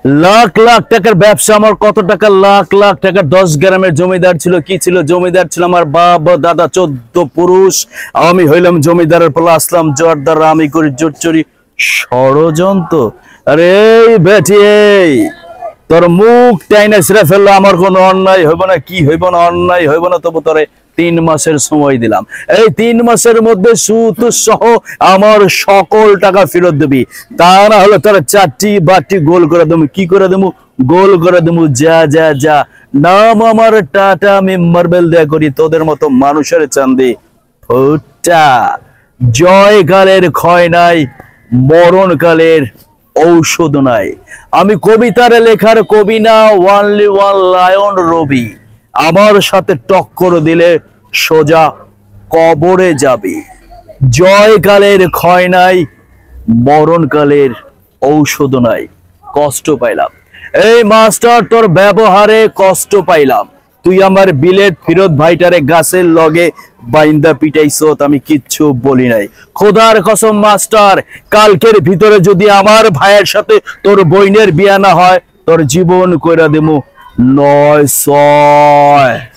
লাখ লাখ টাকার ব্যবসা আমার, কত টাকা, লাখ লাখ টাকার 10 গ্রামের জমিদার ছিল। কি ছিল? জমিদার ছিল আমার বাবা দাদা 14 পুরুষ। আমি হইলাম জমিদারের পোলা, আসলাম জোরদার, আমি করি জোর চুরি ষড়যন্ত্র। আরে এই বেটি, এই তোর মুখ টাইনা ছিঁড়ে ফেললো, আমার কোনো অন্যায় হইব না, কি হইব না, অন্যায় হইব না, তবু তোরে 3 মাসের সময় দিলাম। এই 3 মাসের মধ্যে সুদ সহ আমার সকল টাকা ফেরত দিবি, তা না হলে তোর 4টি বাটি গোল করে দেবো। কি করে দেবো? গোল করে দেবো। যা যা যা, নাম আমার টাটা, আমি মার্বেল দেয়া করি, তোদের মতো মানুষের চান্দি ফুটা। জয়কালের ক্ষয় নাই, মরণকালের ঔষধ নাই। আমি কবিতার লেখার কবি না, ওয়ানলি ওয়ান লায়ন রবি। আমার সাথে টক্কর দিলে সোজা কবরে যাবি। জয়কালের ক্ষয় নাই, মরণকালের ঔষধ নাই। কষ্ট পাইলাম এই মাস্টার, তোর ব্যবহারে কষ্ট পাইলাম। তুই আমার বিলেট ফিরত ভাইটারে গাছের লগে বাইন্দা পিটাইছত, আমি কিচ্ছু বলি নাই। খোদার কসম মাস্টার, কালকের ভিতরে যদি আমার ভাইয়ের সাথে তোর বইনের বিয়া না হয়, তোর জীবন কইরা দেবো 9-6।